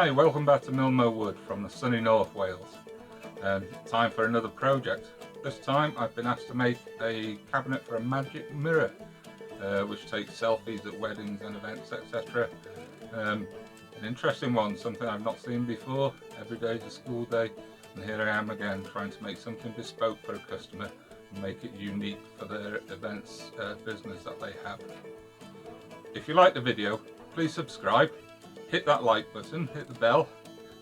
Hi, welcome back to Milmo Wood from the sunny North Wales. Time for another project. This time I've been asked to make a cabinet for a magic mirror, which takes selfies at weddings and events, etc. An interesting one, something I've not seen before. Every day's a school day, and here I am again trying to make something bespoke for a customer and make it unique for their events business that they have. If you like the video, please subscribe, hit that like button, hit the bell,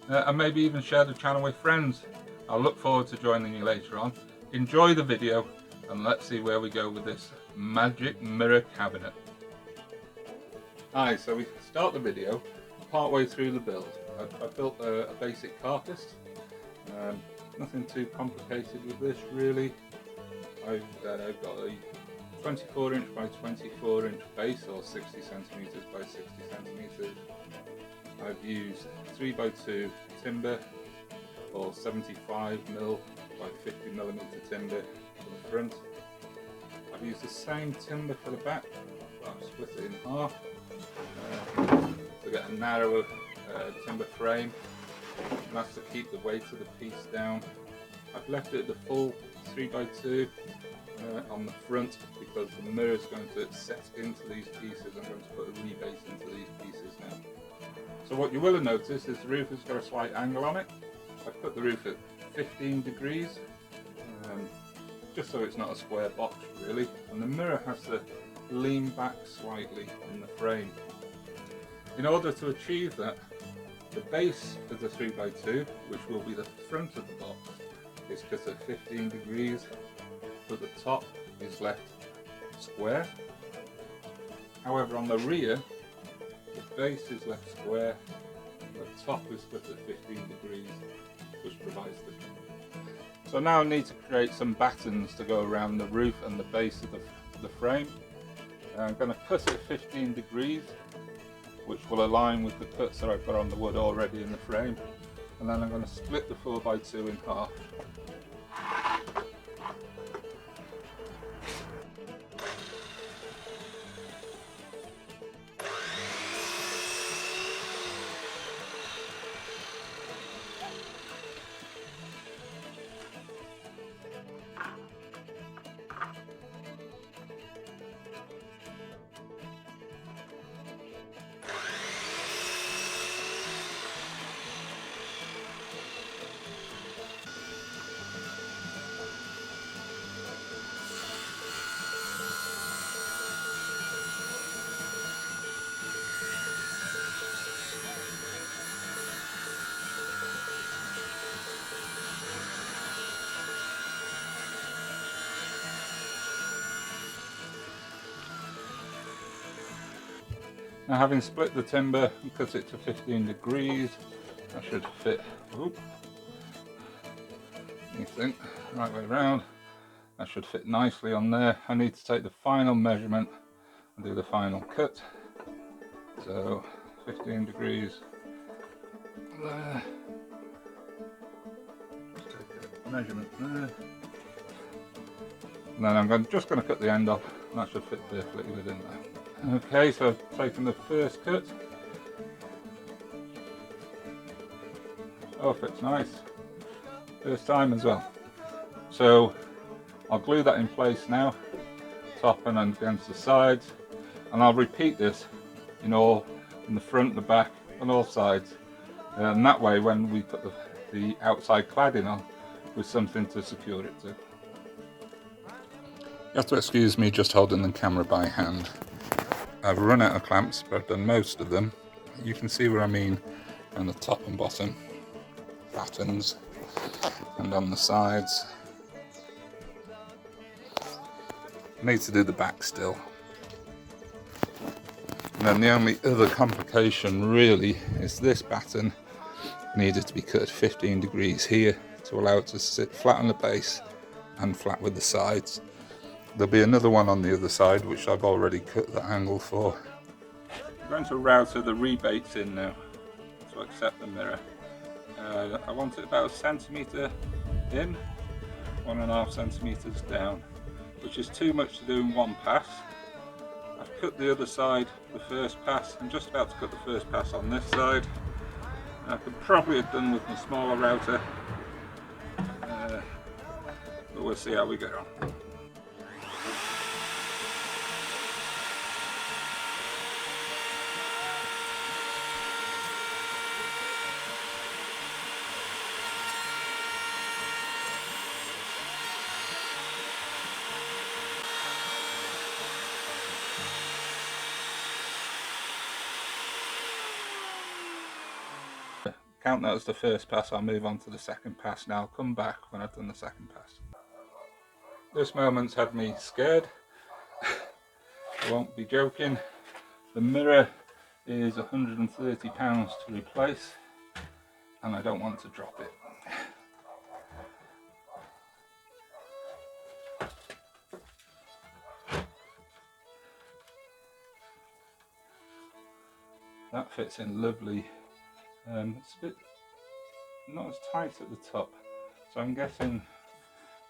and maybe even share the channel with friends. I'll look forward to joining you later on. Enjoy the video and let's see where we go with this magic mirror cabinet. Hi, so we start the video part way through the build. I've built a basic carcass, nothing too complicated with this really. I've got a 24 inch by 24 inch base, or 60 centimeters by 60 centimeters. I've used 3x2 timber or 75mm by 50mm timber for the front. I've used the same timber for the back, but I've split it in half to get a narrower timber frame. And that's to keep the weight of the piece down. I've left it the full 3x2 on the front because the mirror is going to set into these pieces. I'm going to put a rebase into these pieces now. So what you will have noticed is the roof has got a slight angle on it. I've put the roof at 15 degrees, just so it's not a square box really, and the mirror has to lean back slightly in the frame. In order to achieve that, the base of the 3x2, which will be the front of the box, is cut at 15 degrees, but the top is left square. However, on the rear, the base is left square, and the top is split at 15 degrees, which provides the... So now I need to create some battens to go around the roof and the base of the frame. I'm going to cut at 15 degrees, which will align with the cuts that I've got on the wood already in the frame. And then I'm going to split the 4x2 in half. Now, having split the timber and cut it to 15 degrees, that should fit, right way around, that should fit nicely on there. I need to take the final measurement and do the final cut. So 15 degrees there, just take a measurement there, and then I'm just going to cut the end off, and that should fit perfectly within there. Okay, so I've taken the first cut. Oh, fits nice. First time as well. So I'll glue that in place now, top and against the sides, and I'll repeat this in the front, the back, and all sides. And that way, when we put the outside cladding on, with something to secure it to. You have to excuse me just holding the camera by hand. I've run out of clamps, but I've done most of them. You can see what I mean on the top and bottom battens, and on the sides. I need to do the back still. And then the only other complication really is this batten needed to be cut at 15 degrees here to allow it to sit flat on the base and flat with the sides. There'll be another one on the other side, which I've already cut the angle for. I'm going to router the rebates in now to accept the mirror. I want it about 1 centimetre in, 1.5 centimetres down, which is too much to do in one pass. I've cut the other side the first pass. I'm just about to cut the first pass on this side. I could probably have done with my smaller router, but we'll see how we get on. Count that as the first pass. I'll move on to the second pass now. I'll come back when I've done the second pass. This moment's had me scared. I won't be joking. The mirror is £130 to replace, and I don't want to drop it. That fits in lovely. It's a bit not as tight at the top, so I'm guessing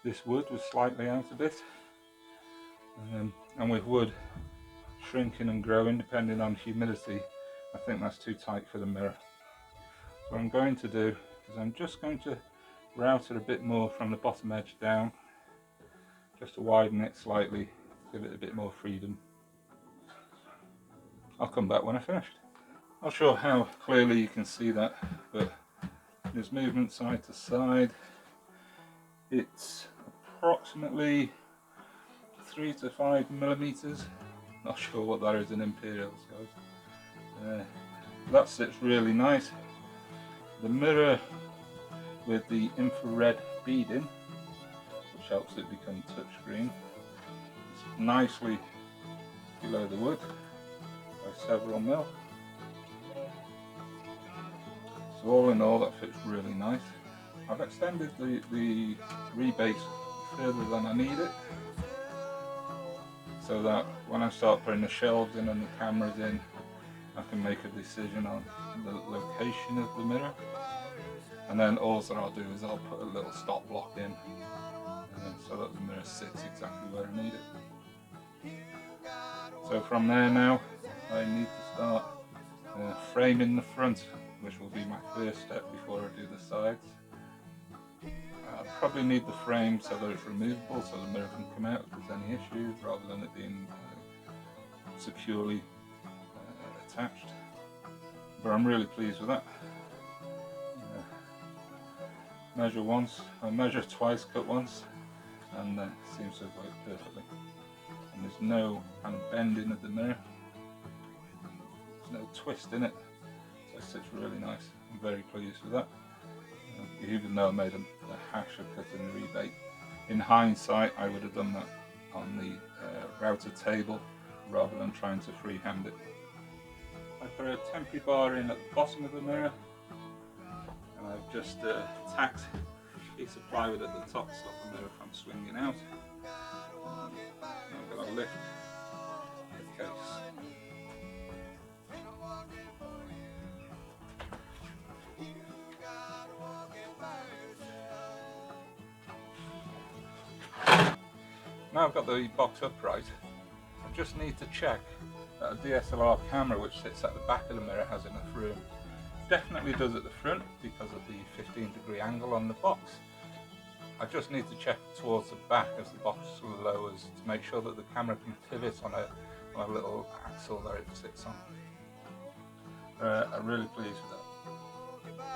this wood was slightly out a bit. And with wood shrinking and growing depending on humidity, I think that's too tight for the mirror. So what I'm going to do is I'm just going to router a bit more from the bottom edge down, just to widen it slightly, give it a bit more freedom. I'll come back when I finished. Not sure how clearly you can see that, but there's movement side to side. It's approximately 3 to 5 millimeters. Not sure what that is in imperials, guys. That sits really nice. The mirror with the infrared beading, which helps it become touchscreen, it's nicely below the wood by several mil. So all in all, that fits really nice. I've extended the rebase further than I need it, so that when I start putting the shelves in and the cameras in, I can make a decision on the location of the mirror. And then all that I'll do is I'll put a little stop block in, so that the mirror sits exactly where I need it. So from there now, I need to start framing the front, which will be my first step before I do the sides. I'll probably need the frame so that it's removable, so the mirror can come out if there's any issues, rather than it being securely attached. But I'm really pleased with that. Measure once, I measure twice, cut once, and it seems to have worked perfectly. And there's no kind of bending of the mirror, there's no twist in it, so it sits really nice. I'm very pleased with that. Even though I made a hash of cutting the rebate, in hindsight I would have done that on the router table rather than trying to freehand it. I put a temporary bar in at the bottom of the mirror, and I've just tacked a piece of plywood at the top to stop the mirror from swinging out. I'm going to lift the case. Now I've got the box upright, I just need to check that a DSLR camera which sits at the back of the mirror has enough room. Definitely does at the front because of the 15-degree angle on the box. I just need to check towards the back as the box lowers to make sure that the camera can pivot on a little axle that it sits on. I'm really pleased with that.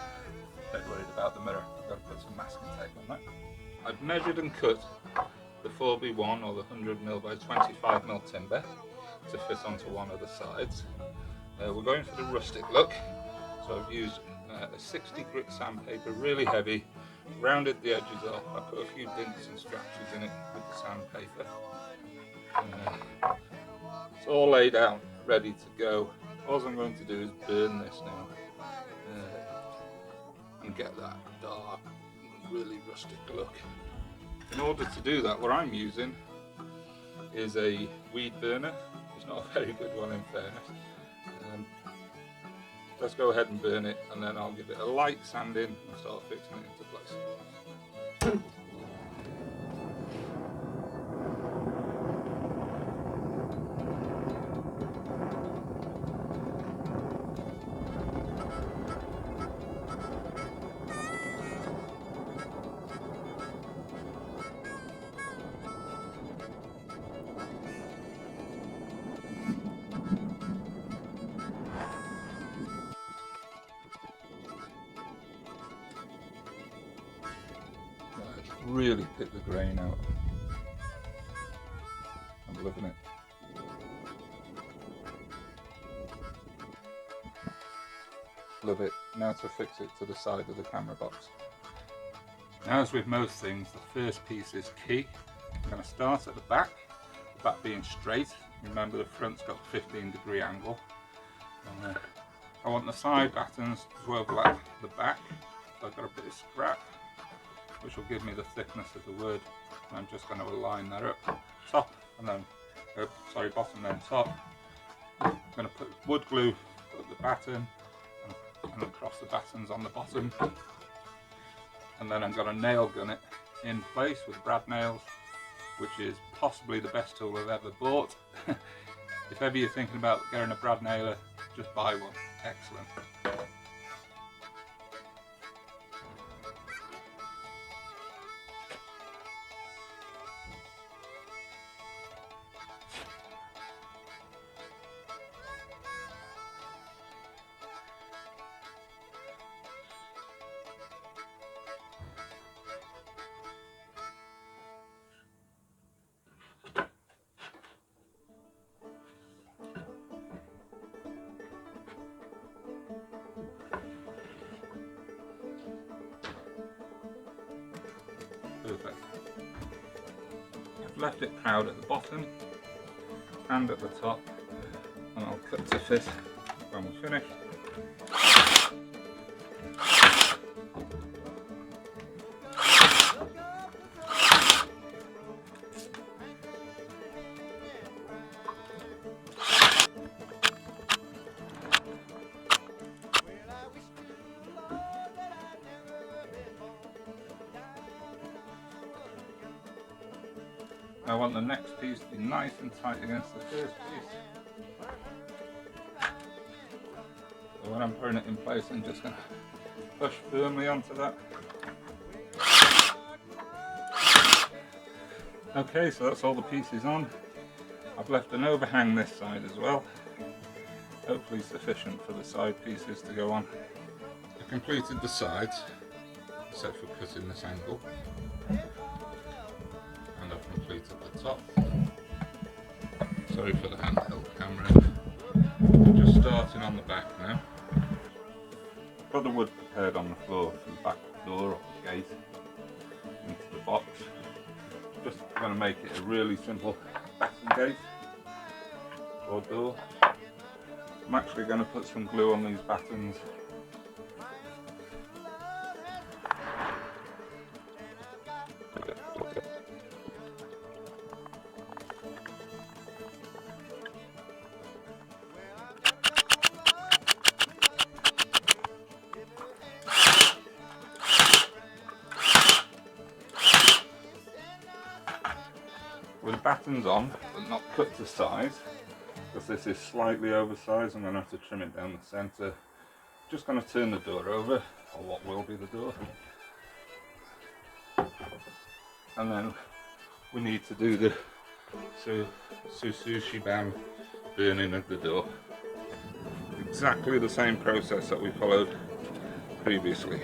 Dead worried about the mirror. I've got to put some masking tape on that. I've measured and cut the 4B1 or the 100mm by 25mm timber to fit onto one of the sides. We're going for the rustic look, so I've used a 60 grit sandpaper, really heavy, rounded the edges off. I put a few dints and scratches in it with the sandpaper. It's all laid out, ready to go. All I'm going to do is burn this now and get that dark, really rustic look. In order to do that, what I'm using is a weed burner. It's not a very good one in fairness. Let's go ahead and burn it, and then I'll give it a light sanding and start fixing it into place. really pick the grain out. I'm loving it. Love it. Now to fix it to the side of the camera box. Now, as with most things, the first piece is key. I'm going to start at the back being straight. Remember, the front's got a 15-degree angle. And, I want the side battens to overlap the back. So I've got a bit of scrap, which will give me the thickness of the wood. And I'm just going to align that up, top and then, bottom then top. I'm going to put wood glue at the batten and across the battens on the bottom. And then I'm going to nail gun it in place with brad nails, which is possibly the best tool I've ever bought. If ever you're thinking about getting a brad nailer, just buy one. Excellent. Perfect. I've left it proud at the bottom and at the top, and I'll cut to fit when we're finished. I want the next piece to be nice and tight against the first piece. So when I'm putting it in place, I'm just going to push firmly onto that. Okay, so that's all the pieces on. I've left an overhang this side as well, hopefully sufficient for the side pieces to go on. I've completed the sides, except for cutting this angle. And I've completed the top. Sorry for the handheld camera. I'm just starting on the back now. Got the wood prepared on the floor for the back door or the gate into the box. Just going to make it a really simple batten gate or door. I'm actually going to put some glue on these battens. With battens on, but not cut to size, because this is slightly oversized. I'm going to have to trim it down the centre. Just going to turn the door over, or what will be the door. And then we need to do the Shou Sogi Ban burning of the door. Exactly the same process that we followed previously.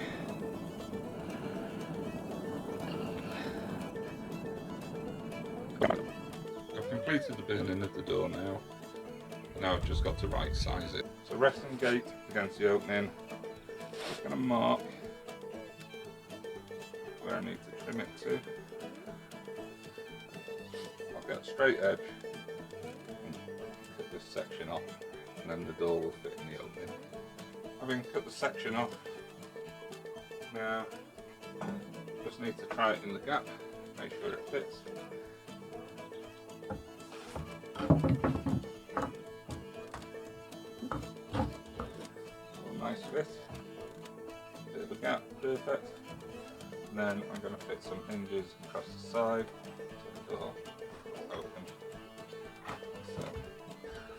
I've completed the burning of the door now. Now I've just got to right size it. So resting gate against the opening. Just going to mark where I need to trim it to. I'll get a straight edge and cut this section off, and then the door will fit in the opening. Having cut the section off, now just need to try it in the gap, make sure it fits. Nice fit, bit of a gap, perfect. And then I'm going to fit some hinges across the side so the door will open. So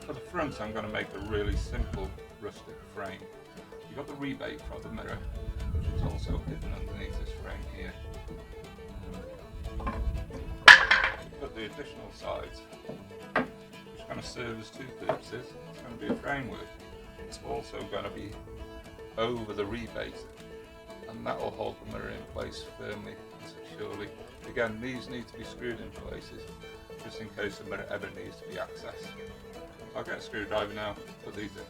for the front, I'm going to make a really simple rustic frame. You've got the rebate for the mirror, which is also hidden underneath this frame here. Put the additional sides, which is going to serve as two purposes. It's going to be a framework. It's also going to be over the rebate, and and that will hold the mirror in place firmly and securely. Again, these need to be screwed in places just in case the mirror ever needs to be accessed. I'll get a screwdriver now, put these in.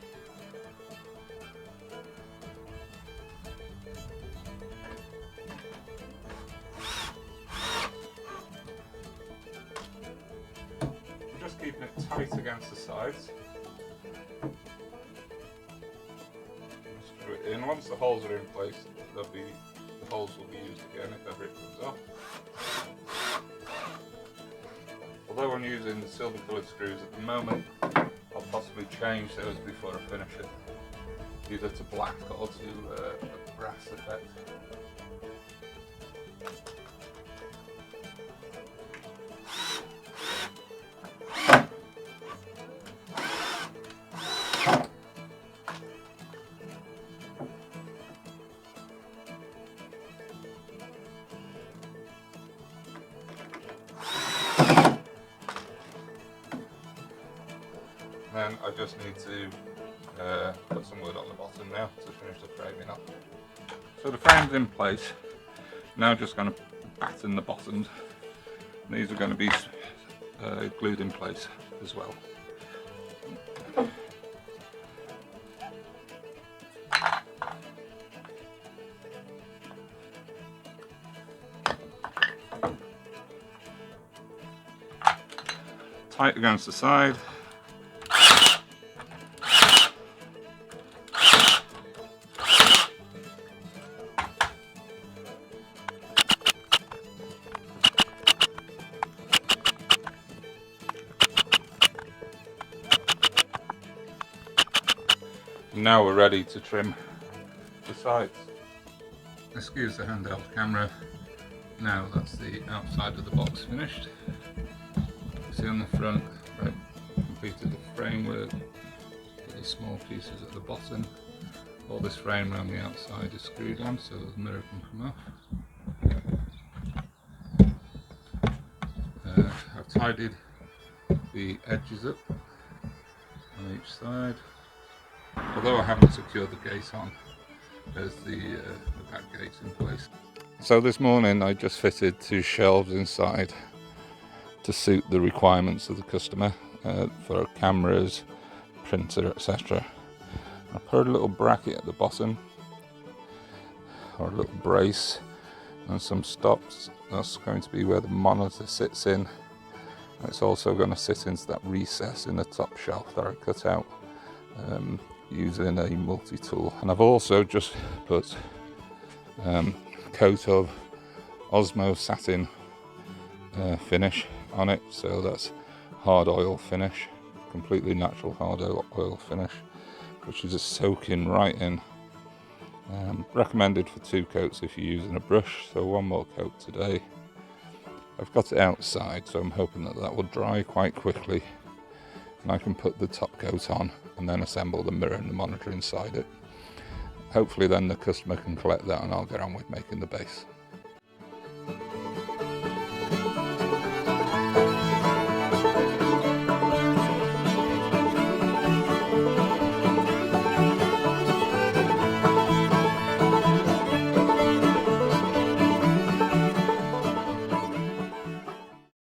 Just keeping it tight against the sides. Screw it in. Once the holes are in place, the holes will be used again if ever it comes off. Although I'm using the silver coloured screws at the moment, I'll possibly change those before I finish it, either to black or to a brass effect. Then I just need to put some wood on the bottom now to finish the framing up. So the frame's in place. Now just going to batten the bottoms. These are going to be glued in place as well. Tight against the side. Now we're ready to trim the sides. Excuse the handheld camera. Now that's the outside of the box finished. See on the front, right, completed the framework, the small pieces at the bottom. All this frame around the outside is screwed on so the mirror can come off. I've tidied the edges up on each side. Although I haven't secured the gate on, there's the back gates in place. So this morning I just fitted 2 shelves inside to suit the requirements of the customer for cameras, printer, etc. I put a little bracket at the bottom, or a little brace, and some stops. That's going to be where the monitor sits in. And it's also going to sit into that recess in the top shelf that I cut out using a multi-tool. And I've also just put a coat of Osmo satin finish on it, so that's hard oil finish, completely natural hard oil finish, which is just soaking right in. Recommended for 2 coats if you're using a brush, so 1 more coat today. I've got it outside, so I'm hoping that that will dry quite quickly and I can put the top coat on and then assemble the mirror and the monitor inside it. Hopefully then the customer can collect that and I'll get on with making the base.